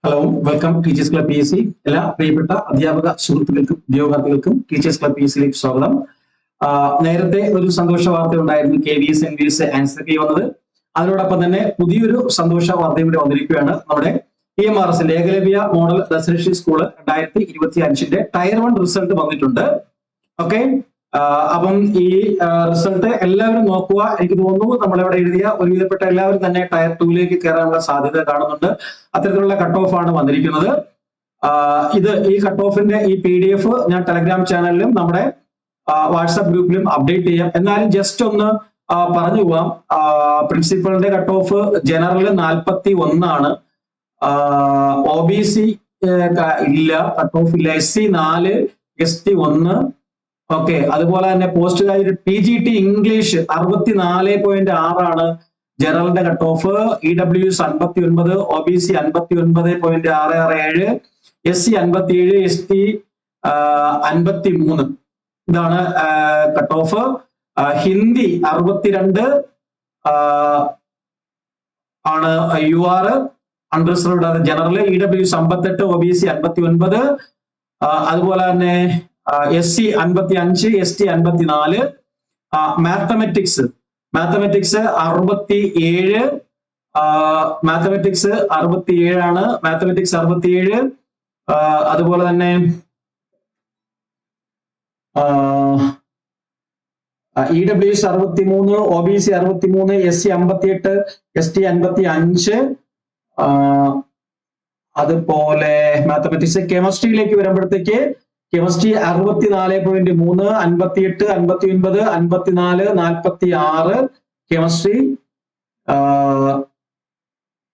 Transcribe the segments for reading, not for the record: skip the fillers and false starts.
Hello, welcome teachers club PSC. എല്ലാ പ്രിയപ്പെട്ട അധ്യാപക സുഹൃത്തുക്കൾക്കും ഉദ്യോഗാർത്ഥികൾക്കും ടീച്ചേഴ്സ് ക്ലബ് PSCയിലേക്ക് സ്വാഗതം. നേരത്തെ ഒരു സന്തോഷ വാർത്ത ഉണ്ടായിരുന്നു, KVS NVS ആൻസർ കീ വന്നത്. അതിനോടൊപ്പം തന്നെ പുതിയൊരു സന്തോഷ വാർത്തയും കൂടി വന്നിരിക്കുകയാണ്. നമ്മുടെ EMRS Eklavya model residential school 2025 tier 1 result വന്നിട്ടുണ്ട്. ഓക്കെ, അപ്പം ഈ റിസൾട്ട് എല്ലാവരും നോക്കുക. എനിക്ക് തോന്നുന്നു നമ്മളിവിടെ എഴുതിയ ഒരുവിധപ്പെട്ട എല്ലാവരും തന്നെ ടയർ 2ലേക്ക് കയറാനുള്ള സാധ്യത കാണുന്നുണ്ട്. അത്തരത്തിലുള്ള കട്ട് ഓഫ് ആണ് വന്നിരിക്കുന്നത്. ഈ കട്ട് ഓഫിന്റെ ഈ PDF ഞാൻ ടെലഗ്രാം ചാനലിലും നമ്മുടെ വാട്സാപ്പ് ഗ്രൂപ്പിലും അപ്ഡേറ്റ് ചെയ്യാം. എന്നാലും ജസ്റ്റ് ഒന്ന് പറഞ്ഞു പോവാം. പ്രിൻസിപ്പളിന്റെ കട്ട് ഓഫ് ജനറൽ 41 ആണ്. OBC ഇല്ല, കട്ട് ഓഫ് ഇല്ല. SC 4, ST 1. ഓക്കെ, അതുപോലെ തന്നെ പോസ്റ്റ് ഗ്രാജുവേറ്റ് PGT ഇംഗ്ലീഷ് 64.6 ആണ് ജനറലിന്റെ cut off. EWS 59, OBC 59.667, SC 57, ST 53. ഇതാണ് കട്ട് ഓഫ്. ഹിന്ദി 62 ആണ് UR unreserved general. EWS 58, OBC 59, അതുപോലെ തന്നെ SC 55, ST 54. മാത്തമെറ്റിക്സ് 67, മാത്തമെറ്റിക്സ് 67 ആണ്. മാത്തമെറ്റിക്സ് 67. അതുപോലെ തന്നെ EWS 63, OBC 63, SC 58, ST 55. അതുപോലെ മാത്തമെറ്റിക്സ്. കെമിസ്ട്രിയിലേക്ക് വരുമ്പോഴത്തേക്ക് കെമിസ്ട്രി 64.3, 58, 59, 54, 46 കെമിസ്ട്രി.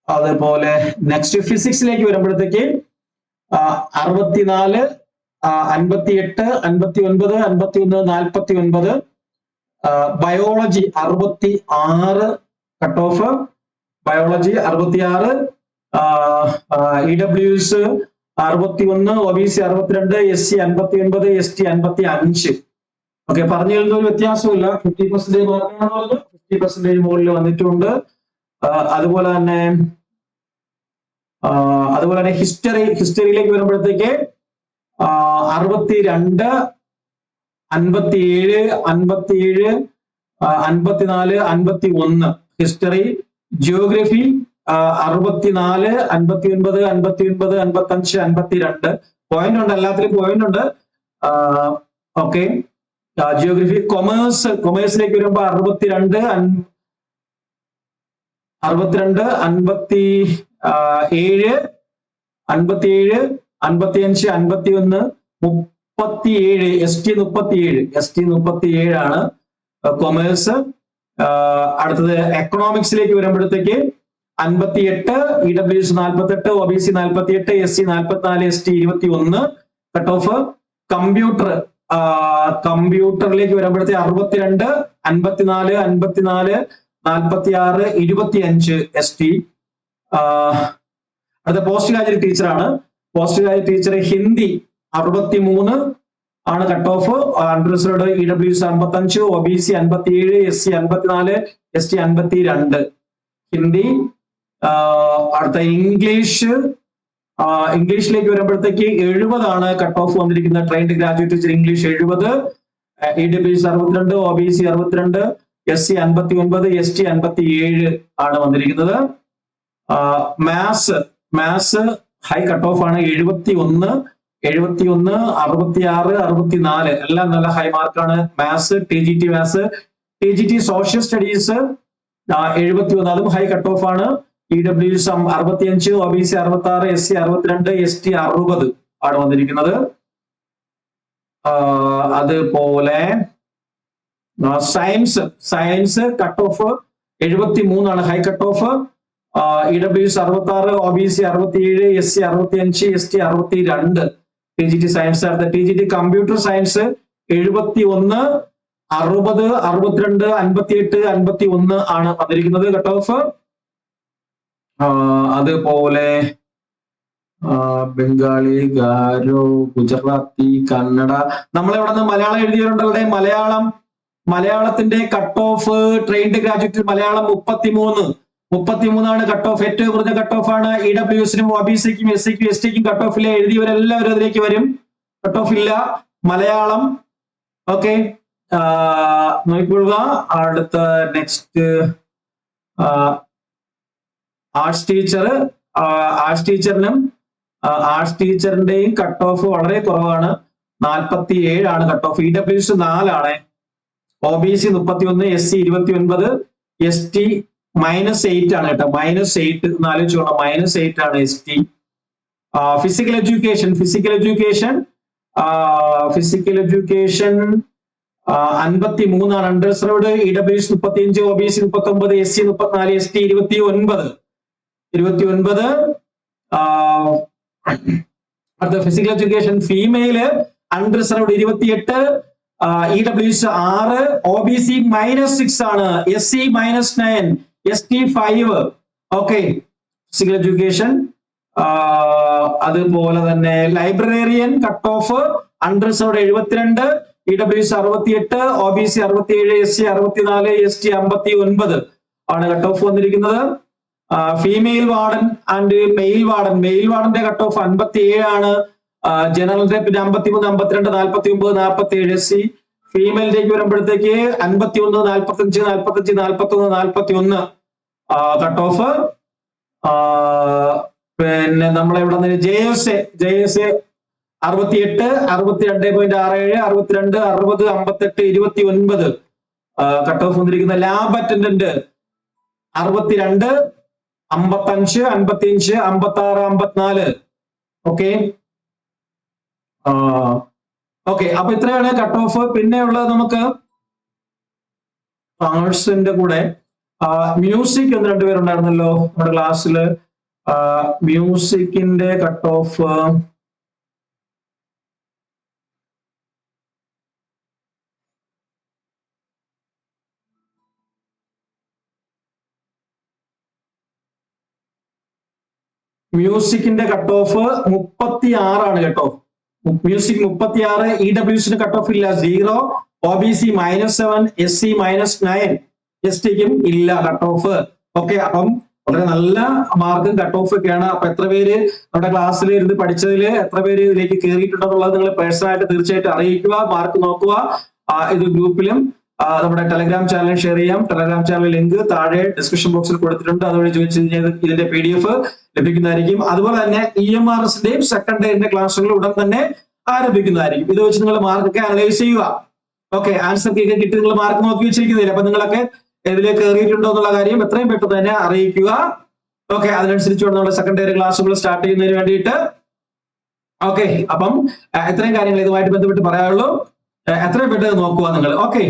അതുപോലെ നെക്സ്റ്റ് ഫിസിക്സിലേക്ക് വരുമ്പോഴത്തേക്ക് 64, 58, 59, 51, 49. Biology 66 cut off. Biology 66. EWS 61, OBC 62, SC 59, ST 55. Okay, പറഞ്ഞു തരുന്ന ഒരു വ്യത്യാസമില്ല. 50% മാർക്കാണെന്ന് പറഞ്ഞു, 50% മുകളിൽ വന്നിട്ടുണ്ട്. അതുപോലെ തന്നെ ഹിസ്റ്ററിയിലേക്ക് വരുമ്പോഴത്തേക്ക് 62, 57, 54, 51 ഹിസ്റ്ററി. ജിയോഗ്രഫി 64, 59, 55, 52 പോയിന്റ് ഉണ്ട്. എല്ലാത്തിലും പോയിന്റ് ഉണ്ട്. Okay, geography. കൊമേഴ്സിലേക്ക് വരുമ്പോ 62, 57, 55, 51, 37. ST 37 ആണ് കൊമേഴ്സ്. അടുത്തത് എക്കണോമിക്സിലേക്ക് വരുമ്പോഴത്തേക്ക് 58, EWS 48, OBC 48, SC 44, ST 21 cut off. കമ്പ്യൂട്ടറിലേക്ക് വരുമ്പോഴത്തേക്ക് 62, 54, 46, 25 ST. അടുത്ത പോസ്റ്റ് ഗ്രാജുവേറ്റ് ടീച്ചറാണ്. പോസ്റ്റ് ഗ്രാജുവേറ്റ് ടീച്ചർ ഹിന്ദി 63 ആണ് cut of. Unreserved EWS 55, OBC 57, SC 54, ST 52 Hindi. അടുത്ത ഇംഗ്ലീഷിലേക്ക് വരുമ്പോഴത്തേക്ക് 70 ആണ് കട്ട് ഓഫ് വന്നിരിക്കുന്നത്. Trained graduate teacher English 70, EWS 62, OBC 62, SC 59, ST 57 ആണ് വന്നിരിക്കുന്നത്. മാത്സ് ഹൈ കട്ട് ഓഫ് ആണ് 71, 66, 64 എല്ലാം നല്ല ഹൈ മാർക്കാണ്. Maths TGT maths. TGT social studies 71, അതും ഹൈ കട്ട് ഓഫ് ആണ്. EWS 65, OBC 66, SC 62, ST 60 ആണ് വന്നിരിക്കുന്നത്. അതുപോലെ സയൻസ് കട്ട് ഓഫ് 73 ആണ് high cut off. EWS 66, OBC 67, SC 65, ST 62 TGT science. അടുത്ത TGT കമ്പ്യൂട്ടർ സയൻസ് 71, 60, 62, 58, 51 ആണ് വന്നിരിക്കുന്നത് കട്ട് ഓഫ്. അതുപോലെ ബംഗാളി, ഗാരോ, ഗുജറാത്തി, കന്നഡ. നമ്മളിവിടെ നിന്ന് മലയാളം എഴുതിയവരുണ്ടല്ലേ. മലയാളത്തിന്റെ cut off trained graduate Malayalam 33, 33 cut off. ഏറ്റവും കുറഞ്ഞ കട്ട് ഓഫ് ആണ്. EWSനും OBCക്കും SCക്കും STക്കും കട്ട് ഓഫ് ഇല്ല. എഴുതിയവരെല്ലാവരും അതിലേക്ക് വരും. കട്ട് ഓഫ് ഇല്ല. മലയാളം ഓക്കെ നോക്കിക്കൊള്ളുക. അടുത്ത നെക്സ്റ്റ് ആർട്സ് ടീച്ചർ. ആർട്സ് ടീച്ചറിന്റെയും കട്ട് ഓഫ് വളരെ കുറവാണ്. 47 ആണ് കട്ട് ഓഫ്. EWS 4 ആണ്. OBC 31, SC 29, ST -8 ആണ് കേട്ടോ. -8 ആലോചിച്ചോളാം. -8 ആണ് ST. ഫിസിക്കൽ എഡ്യൂക്കേഷൻ 53 ആണ്. അണ്ടർസർവ്ഡ്. EWS 35, OBC 39, SC 34, ST 29. അടുത്ത physical education female അണ്ടർസർവ്ഡ് 28, EWS 6, OBC -6 ആണ്, SC -9, ST 5. Okay physical education. അതുപോലെ തന്നെ librarian cut off അണ്ടർസർവ്ഡ് 72, EWS 68, OBC 67, SC 64, ST 59 ആണ് കട്ട് ഓഫ് വന്നിരിക്കുന്നത്. ഫീമെയിൽ വാർഡൻ ആൻഡ് മെയിൽ വാർഡന്റെ കട്ട് ഓഫ് 57 ആണ്. ജനറലിന്റെ പിന്നെ 53, 52, 49, 47. SC ഫീമെയിലേക്ക് വരുമ്പോഴത്തേക്ക് 51, 45, 45, 41, 41 കട്ട് ഓഫ്. പിന്നെ നമ്മളെവിടെ JS 68, 62.67, 62, 60, 58, 29 കട്ട് ഓഫ് വന്നിരിക്കുന്ന. Lab attendant 62, 55, 55, 56, 54. ഓക്കെ ഓക്കെ അപ്പൊ ഇത്രയാണ് കട്ട് ഓഫ്. പിന്നെ ഉള്ളത് നമുക്ക് ആർട്സിന്റെ കൂടെ മ്യൂസിക് എന്ന് 2 പേരുണ്ടായിരുന്നല്ലോ നമ്മുടെ ക്ലാസ്സിൽ. മ്യൂസിക്കിന്റെ കട്ട് ഓഫ് മ്യൂസിക്കിന്റെ കട്ട് ഓഫ് 36 ആണ് കേട്ടോ. മ്യൂസിക് 36. EWSന്റെ കട്ട് ഓഫ് ഇല്ല 0, OBC -7, SC -9, STക്കും ഇല്ല കട്ട് ഓഫ്. ഓക്കെ അപ്പം വളരെ നല്ല മാർക്കും കട്ട് ഓഫ് ഒക്കെയാണ്. അപ്പൊ എത്ര പേര് നമ്മുടെ ക്ലാസ്സിൽ ഇരുന്ന് പഠിച്ചതിൽ എത്ര പേര് ഇതിലേക്ക് കയറിയിട്ടുണ്ടെന്നുള്ളത് നിങ്ങൾ പേഴ്സണലായിട്ട് തീർച്ചയായിട്ടും അറിയിക്കുക. മാർക്ക് നോക്കുക. ഇത് ഗ്രൂപ്പിലും നമ്മുടെ ടെലഗ്രാം ചാനൽ ഷെയർ ചെയ്യാം. ടെലഗ്രാം ചാനൽ ലിങ്ക് താഴെ ഡിസ്ക്രിപ്ഷൻ ബോക്സിൽ കൊടുത്തിട്ടുണ്ട്. അതുവഴി ചോദിച്ചു കഴിഞ്ഞാൽ ഇതിന്റെ PDF ലഭിക്കുന്നതായിരിക്കും. അതുപോലെ തന്നെ EMRSന്റെയും സെക്കൻഡ് ഇയറിന്റെ ക്ലാസ്സുകൾ ഉടൻ തന്നെ ആരംഭിക്കുന്നതായിരിക്കും. ഇത് വെച്ച് നിങ്ങൾ മാർക്കൊക്കെ അനലൈസ് ചെയ്യുക. ഓക്കെ ആൻസർ ഒക്കെ കിട്ടി നിങ്ങൾ മാർക്ക് നോക്കി വെച്ചിരിക്കുന്നില്ല. അപ്പൊ നിങ്ങളൊക്കെ ഇതിലേക്ക് കയറിയിട്ടുണ്ടോ എന്നുള്ള കാര്യം എത്രയും പെട്ടെന്ന് തന്നെ അറിയിക്കുക. ഓക്കെ അതിനനുസരിച്ച് നമ്മുടെ സെക്കൻഡ് ഇയർ ക്ലാസ്സുകൾ സ്റ്റാർട്ട് ചെയ്യുന്നതിന് വേണ്ടിയിട്ട്. ഓക്കെ അപ്പം ഇത്രയും കാര്യങ്ങൾ ഇതുമായിട്ട് ബന്ധപ്പെട്ട് പറയാനുള്ളൂ. എത്രയും പെട്ടെന്ന് നോക്കുക നിങ്ങൾ. ഓക്കെ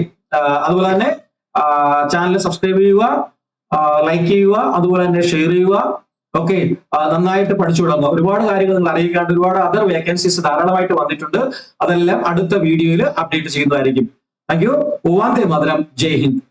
അതുപോലെ തന്നെ ചാനൽ സബ്സ്ക്രൈബ് ചെയ്യുക, ലൈക്ക് ചെയ്യുക, അതുപോലെ തന്നെ ഷെയർ ചെയ്യുക. ഓക്കെ നന്നായിട്ട് പഠിച്ചു തുടങ്ങുക. ഒരുപാട് കാര്യങ്ങൾ നിങ്ങൾ അറിയിക്കാണ്ട് ഒരുപാട് അതർ വേക്കൻസീസ് ധാരാളമായിട്ട് വന്നിട്ടുണ്ട്. അതെല്ലാം അടുത്ത വീഡിയോയിൽ അപ്ഡേറ്റ് ചെയ്യുന്നതായിരിക്കും. Thank you. വന്ദേ മാതരം. ജയ് ഹിന്ദ്.